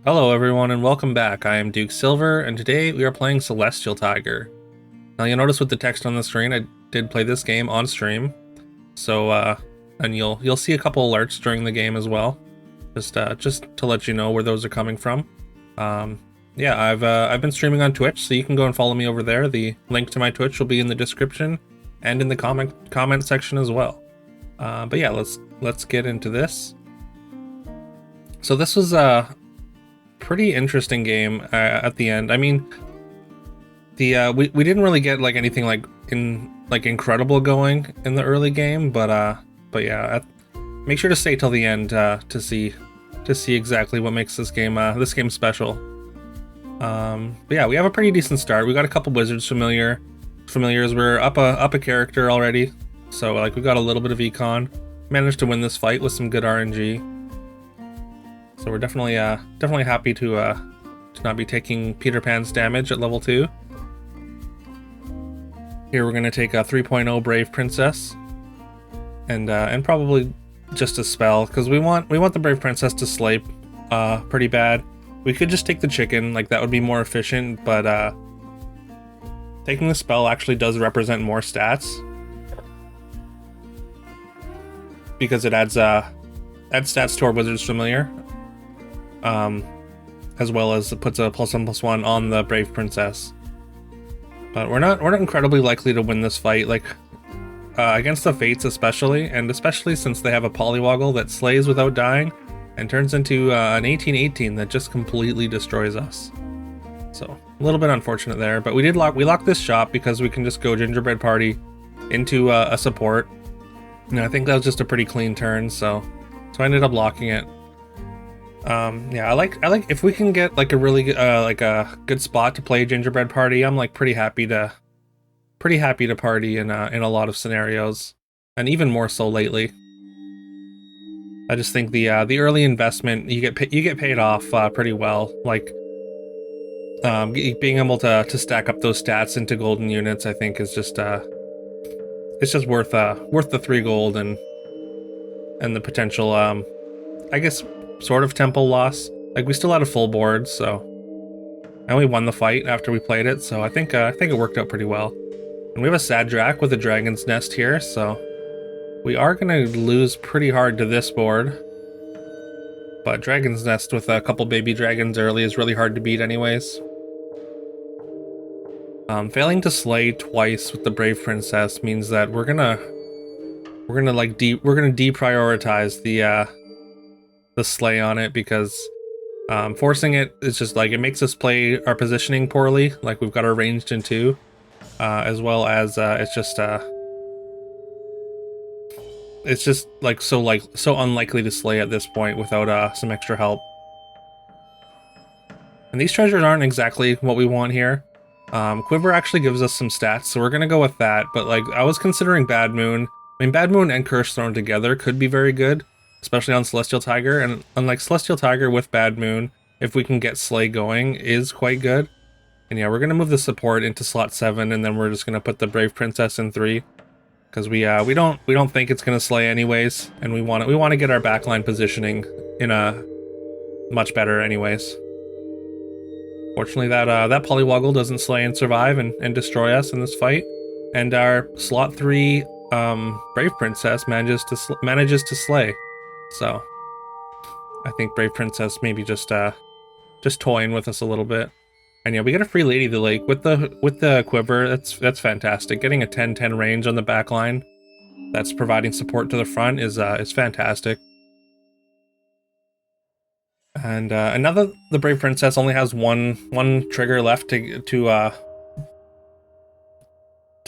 Hello everyone and welcome back. I am Duke Silver and today we are playing Celestial Tiger. Now you'll notice with the text on the screen I did play this game on stream. So and you'll see a couple alerts during the game as well. Just to let you know where those are coming from. Yeah, I've been streaming on Twitch, so you can go and follow me over there. The link to my Twitch will be in the description and in the comment section as well. But yeah, let's get into this. So this was pretty interesting game at the end. I mean, the we didn't really get like anything like incredible going in the early game, but yeah, make sure to stay till the end to see exactly what makes this game special. But yeah, we have a pretty decent start. We got a couple wizards familiars. We're up a character already, so like we got a little bit of econ. Managed to win this fight with some good RNG. So we're definitely happy to not be taking Peter Pan's damage at level 2. Here we're gonna take a 3.0 Brave Princess, and probably just a spell because we want the Brave Princess to slay pretty bad. We could just take the chicken, like that would be more efficient, but taking the spell actually does represent more stats because it adds stats to our Wizard's Familiar. As well as it puts a +1/+1 on the Brave Princess. But we're not incredibly likely to win this fight, like against the Fates especially since they have a Polywoggle that slays without dying and turns into an 18/18 that just completely destroys us. So a little bit unfortunate there, but we locked this shop because we can just go Gingerbread Party into a support, and I think that was just a pretty clean turn, so I ended up locking it. Yeah, I like if we can get like a really like a good spot to play Gingerbread Party. I'm like pretty happy to party in a lot of scenarios, and even more so lately. I just think the early investment you get paid off pretty well. Like being able to stack up those stats into golden units, I think is just it's just worth the 3 gold and the potential I guess sort of temple loss. Like we still had a full board, so and we won the fight after we played it, so I think it worked out pretty well. And we have a Sadrak with a Dragon's Nest here, so we are gonna lose pretty hard to this board. But Dragon's Nest with a couple baby dragons early is really hard to beat anyways. Failing to slay twice with the Brave Princess means that we're gonna deprioritize the slay on it, because forcing it is just like it makes us play our positioning poorly. Like we've got our ranged in 2, as well as it's just like so unlikely to slay at this point without some extra help. And these treasures aren't exactly what we want here. Quiver actually gives us some stats, so we're gonna go with that. But like I was considering Bad Moon. I mean, Bad Moon and Curse thrown together could be very good, especially on Celestial Tiger, and unlike Celestial Tiger with Bad Moon, if we can get Slay going, is quite good. And yeah, we're gonna move the support into slot 7, and then we're just gonna put the Brave Princess in 3, because we don't think it's gonna slay anyways, and we want to get our backline positioning in a much better anyways. Fortunately, that Polywoggle doesn't slay and survive and destroy us in this fight, and our slot 3 Brave Princess manages to slay. So I think Brave Princess maybe just toying with us a little bit. And yeah, we get a free Lady of the Lake with the Quiver. That's fantastic. Getting a 10/10 range on the back line that's providing support to the front is fantastic. And now that the Brave Princess only has one trigger left to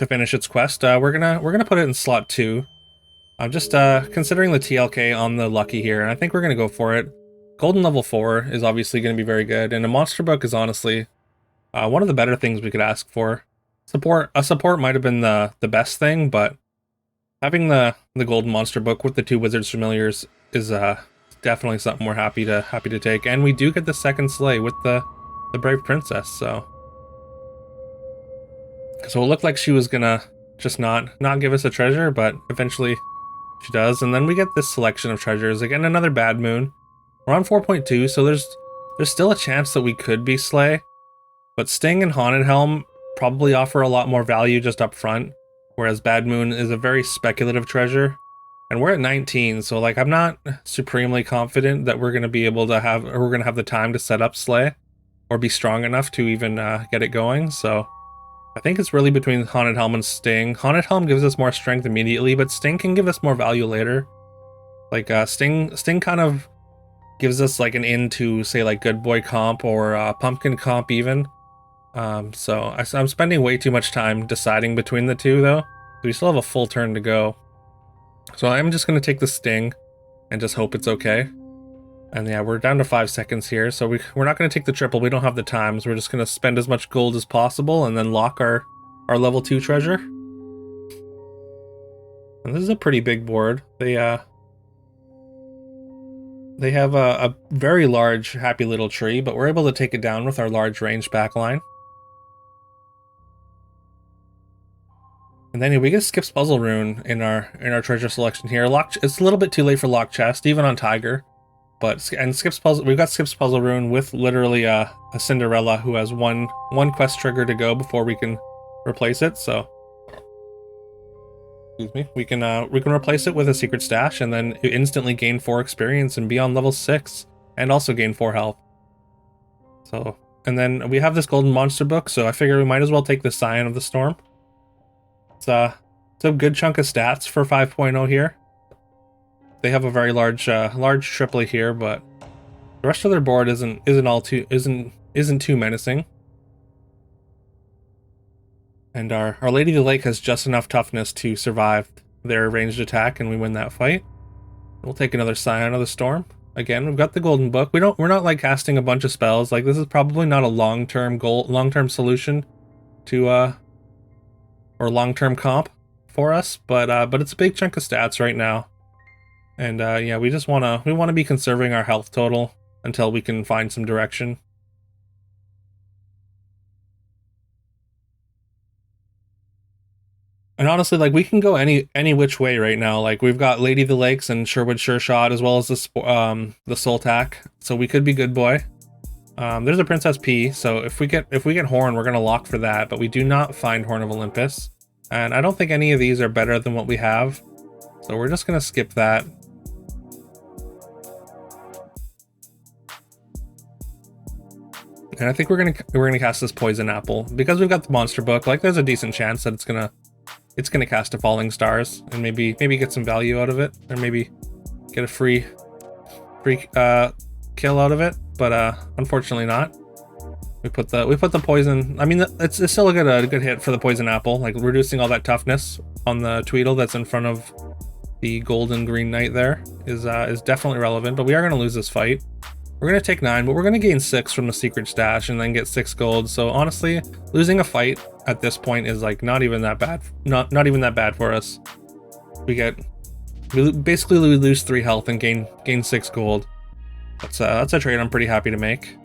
finish its quest, we're gonna put it in slot 2. I'm just considering the TLK on the Lucky here, and I think we're going to go for it. Golden level 4 is obviously going to be very good, and a Monster Book is honestly one of the better things we could ask for. A support might have been the best thing, but having the Golden Monster Book with the 2 Wizards Familiars is definitely something we're happy to take. And we do get the second slay with the Brave Princess, so it looked like she was gonna just not give us a treasure, but eventually she does, and then we get this selection of treasures. Again, another Bad Moon. We're on 4.2, so there's There's still a chance that we could be Slay, but Sting and Haunted Helm probably offer a lot more value just up front, whereas Bad Moon is a very speculative treasure. And we're at 19, so like I'm not supremely confident that we're going to be able to have, or we're going to have the time to set up Slay, or be strong enough to even get it going, so I think it's really between Haunted Helm and Sting. Haunted Helm gives us more strength immediately, but Sting can give us more value later. Like, Sting kind of gives us like an in to, say, like Good Boy comp or Pumpkin comp even. So I'm spending way too much time deciding between the two, though. We still have a full turn to go. So I'm just going to take the Sting and just hope it's okay. And yeah, we're down to 5 seconds here, so we're not going to take the triple. We don't have the times. We're just going to spend as much gold as possible and then lock our level 2 treasure. And this is a pretty big board. They have a very large Happy Little Tree, but we're able to take it down with our large range backline. And then we get Skip's Puzzle Rune in our treasure selection here. It's a little bit too late for Lock Chest, even on Tiger. But Skip's Puzzle, we've got Skip's Puzzle Rune with literally a Cinderella who has one quest trigger to go before we can replace it. So, excuse me, we can replace it with a Secret Stash and then instantly gain 4 experience and be on level 6, and also gain 4 health. So, and then we have this Golden Monster Book, so I figure we might as well take the Scion of the Storm. It's a good chunk of stats for 5.0 here. They have a very large triplet here, but the rest of their board isn't too menacing. And our Lady of the Lake has just enough toughness to survive their ranged attack, and we win that fight. We'll take another Scion of the Storm. Again, we've got the Golden Book. We're not like casting a bunch of spells. Like, this is probably not a long-term solution to or long-term comp for us, but it's a big chunk of stats right now. And yeah, we want to be conserving our health total until we can find some direction. And honestly, like, we can go any which way right now. Like, we've got Lady of the Lakes and Sherwood Sure Shot, as well as the Soul Tack, so we could be Good Boy. There's a Princess P, so if we get Horn, we're gonna lock for that, but we do not find Horn of Olympus. And I don't think any of these are better than what we have, so we're just gonna skip that. And I think we're gonna cast this Poison Apple because we've got the Monster Book. Like, there's a decent chance that it's gonna cast a Falling Stars and maybe get some value out of it, or maybe get a free kill out of it. But unfortunately not. We put the poison. I mean, it's still a good hit for the Poison Apple, like reducing all that toughness on the Tweedle that's in front of the Golden Green Knight. There is definitely relevant, but we are gonna lose this fight. We're going to take 9, but we're going to gain 6 from the Secret Stash and then get 6 gold. So honestly, losing a fight at this point is like not even that bad. Not even that bad for us. We basically lose 3 health and gain 6 gold. That's a trade I'm pretty happy to make.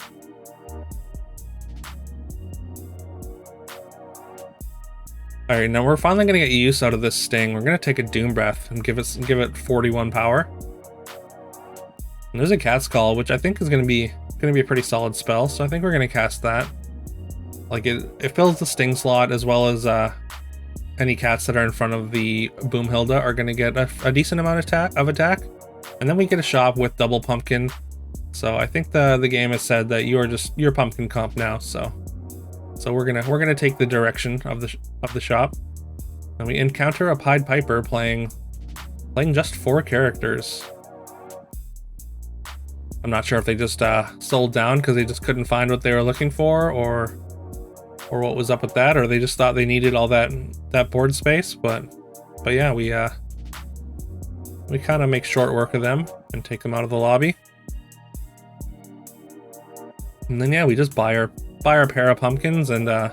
All right, now we're finally going to get use out of this Sting. We're going to take a Doom Breath and give it 41 power. And there's a Cat's Call, which I think is going to be a pretty solid spell, so I think we're going to cast that. Like, it fills the Sting slot, as well as any cats that are in front of the Boomhilda are going to get a decent amount of attack. And then we get a shop with double Pumpkin. So I think the game has said that you're Pumpkin comp now. So we're gonna take the direction of the shop. And we encounter a Pied Piper playing just 4 characters. I'm not sure if they just sold down because they just couldn't find what they were looking for, or what was up with that, or they just thought they needed all that board space. But yeah, we kind of make short work of them and take them out of the lobby. And then yeah, we just buy our pair of pumpkins and then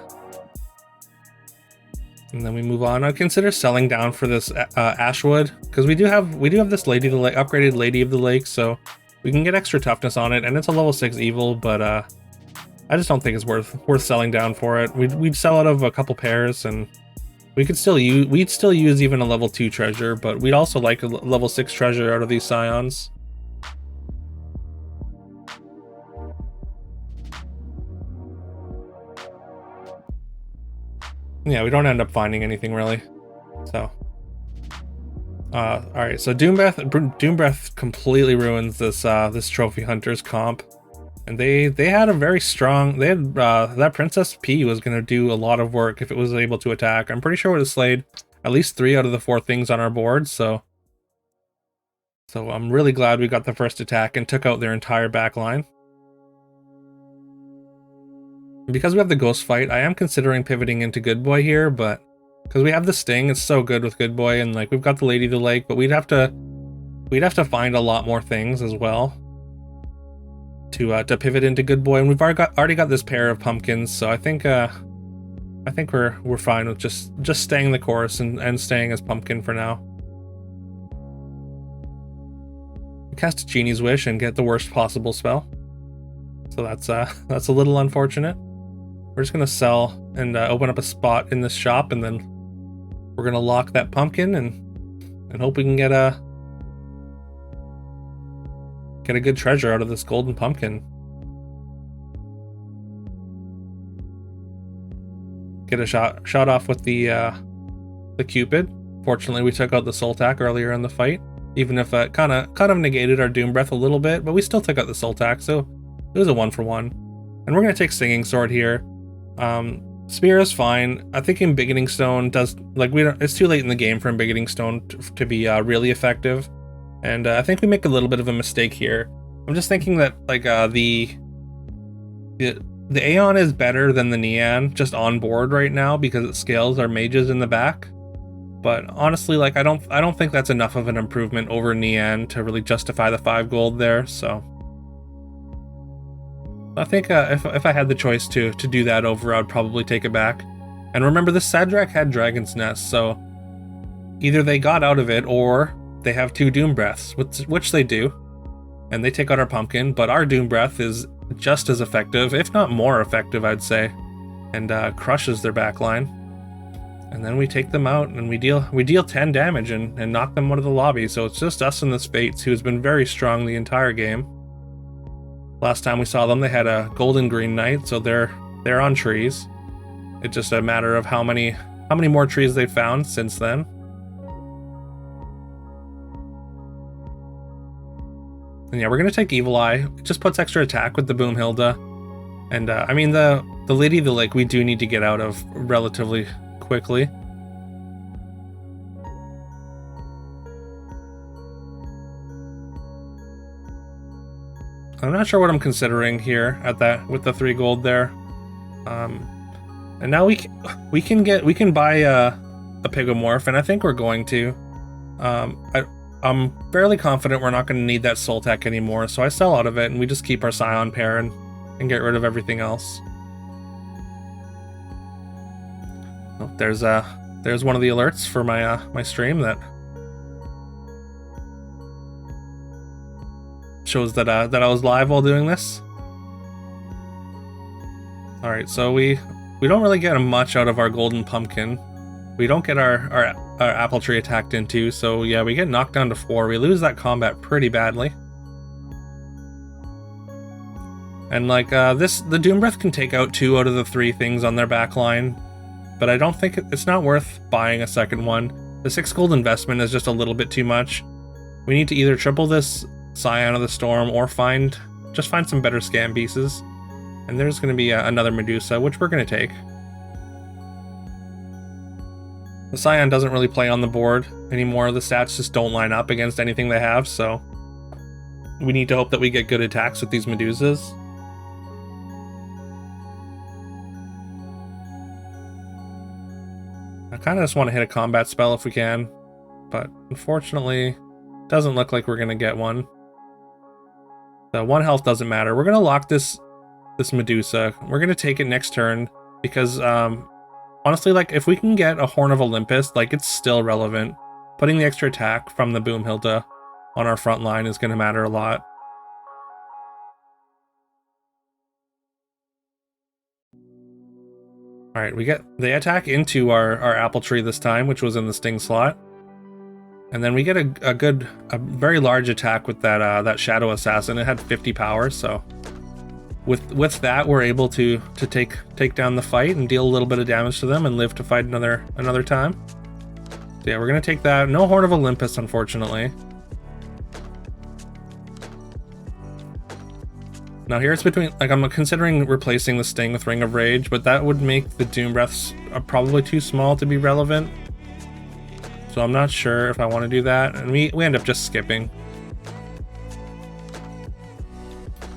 we move on. I'd consider selling down for this Ashwood, because we do have this upgraded Lady of the Lake, so we can get extra toughness on it, and it's a level 6 evil, but I just don't think it's worth selling down for it. We'd sell out of a couple pairs, and we'd still use even a level 2 treasure, but we'd also like a level 6 treasure out of these Scions. Yeah, we don't end up finding anything really. So, all right. So Doom Breath completely ruins this this Trophy Hunters comp, and they had a very strong. They had that Princess P was gonna do a lot of work if it was able to attack. I'm pretty sure it would have slayed at least 3 out of the 4 things on our board. So I'm really glad we got the first attack and took out their entire back line. Because we have the ghost fight, I am considering pivoting into Good Boy here, but because we have the Sting, it's so good with Good Boy, and like we've got the Lady of the Lake, but we'd have to find a lot more things as well to pivot into Good Boy, and we've already got this pair of pumpkins, so I think we're fine with just staying the course and staying as pumpkin for now. We cast a Genie's Wish and get the worst possible spell, so that's a little unfortunate. We're just gonna sell and open up a spot in this shop, and then we're gonna lock that pumpkin and hope we can get a good treasure out of this golden pumpkin. Get a shot off with the Cupid. Fortunately, we took out the Sultak earlier in the fight, even if it kind of negated our Doom Breath a little bit, but we still took out the Sultak, so it was a 1-for-1. And we're gonna take Singing Sword here. Spear is fine. I think Embiggening Stone does, like, it's too late in the game for Embiggening Stone to be really effective, and I think we make a little bit of a mistake here. I'm just thinking that like the Aeon is better than the Neon just on board right now because it scales our mages in the back, but honestly, like I don't think that's enough of an improvement over Neon to really justify the 5 gold there. So I think if I had the choice to do that over, I'd probably take it back. And remember, the Sadrak had Dragon's Nest, so either they got out of it or they have 2 Doom Breaths, which they do, and they take out our pumpkin, but our Doom Breath is just as effective, if not more effective, I'd say, and crushes their backline. And then we take them out, and we deal 10 damage and knock them out of the lobby, so it's just us and the Fates, who has been very strong the entire game. Last time we saw them, they had a golden green knight, so they're on trees. It's just a matter of how many more trees they've found since then. And yeah, we're gonna take Evil Eye. It just puts extra attack with the Boomhilda, and I mean the Lady of the Lake we do need to get out of relatively quickly. I'm not sure what I'm considering here at that with the 3 gold there. And now we can buy a Pigomorph, and I think we're going to. I'm fairly confident we're not going to need that Sultak anymore, so I sell out of it and we just keep our Scion pair and get rid of everything else. Oh, there's one of the alerts for my my stream that shows that that I was live while doing this. All right, so we don't really get much out of our golden pumpkin. We don't get our apple tree attacked into, so yeah, we get knocked down to 4. We lose that combat pretty badly. And like the Doom Breath can take out 2 out of the 3 things on their back line, but I don't think it's not worth buying a second one. The 6 gold investment is just a little bit too much. We need to either triple this Scion of the Storm or find some better scam pieces. And there's going to be another Medusa, which we're going to take. The Scion doesn't really play on the board anymore. The stats just don't line up against anything they have, so we need to hope that we get good attacks with these Medusas. I kind of just want to hit a combat spell if we can, but unfortunately, it doesn't look like we're going to get one. The 1 health doesn't matter. We're going to lock this Medusa. We're going to take it next turn because honestly, like, if we can get a Horn of Olympus, like, it's still relevant. Putting the extra attack from the Boomhilda on our front line is going to matter a lot. Alright, they attack into our apple tree this time, which was in the Sting slot. And then we get a very large attack with that Shadow Assassin. It had 50 power, so with that, we're able to take down the fight and deal a little bit of damage to them and live to fight another time. So yeah, we're gonna take that. No Horn of Olympus, unfortunately. Now here it's between, like, I'm considering replacing the Sting with Ring of Rage, but that would make the Doom Breaths probably too small to be relevant. So I'm not sure if I want to do that, and we end up just skipping.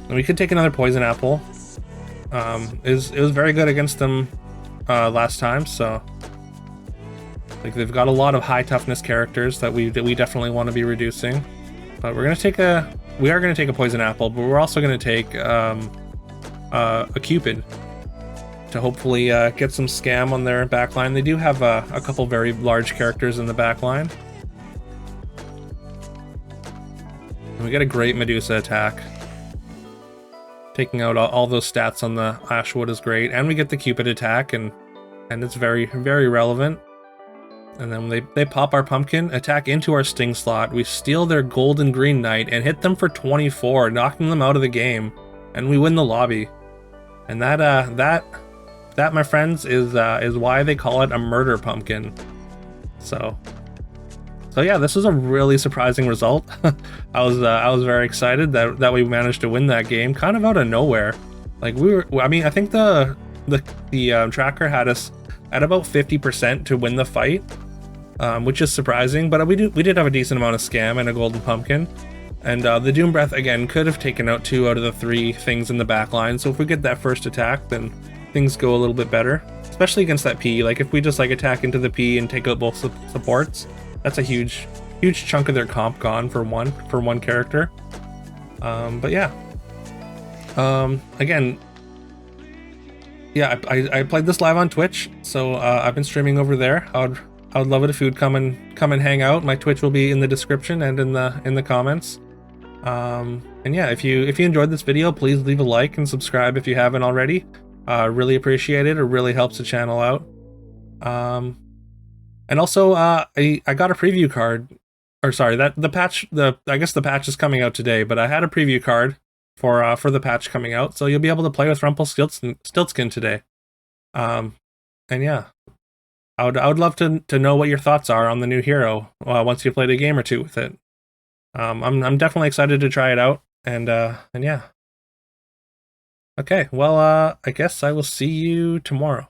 And we could take another Poison Apple. It was very good against them last time, so like they've got a lot of high toughness characters that we definitely want to be reducing. But we are gonna take a Poison Apple, but we're also gonna take a Cupid to hopefully get some scam on their backline. They do have a couple very large characters in the backline. And we get a great Medusa attack. Taking out all those stats on the Ashwood is great, and we get the Cupid attack, and it's very, very relevant. And then they pop our pumpkin, attack into our Sting slot. We steal their Golden Green Knight and hit them for 24, knocking them out of the game, and we win the lobby. And that, my friends, is why they call it a murder pumpkin. So yeah, this is a really surprising result. I was very excited that we managed to win that game, kind of out of nowhere. Like I mean, I think the tracker had us at about 50% to win the fight, which is surprising. But we did have a decent amount of scam and a golden pumpkin, and the Doom Breath again could have taken out 2 out of the 3 things in the back line. So if we get that first attack, then things go a little bit better, especially against that P. Like if we just like attack into the P and take out both supports, that's a huge chunk of their comp gone for one character. But yeah, again, yeah, I played this live on Twitch, so I've been streaming over there. I would love it if you would come and hang out. My Twitch will be in the description and in the comments. And yeah, if you enjoyed this video, please leave a like and subscribe if you haven't already. Really appreciate it. It really helps the channel out. And also, I got a preview card, or sorry, I guess the patch is coming out today, but I had a preview card for the patch coming out, so you'll be able to play with Rumpelstiltskin today. And yeah, I would love to know what your thoughts are on the new hero once you played a game or 2 with it. I'm definitely excited to try it out, and yeah. Okay, well, I guess I will see you tomorrow.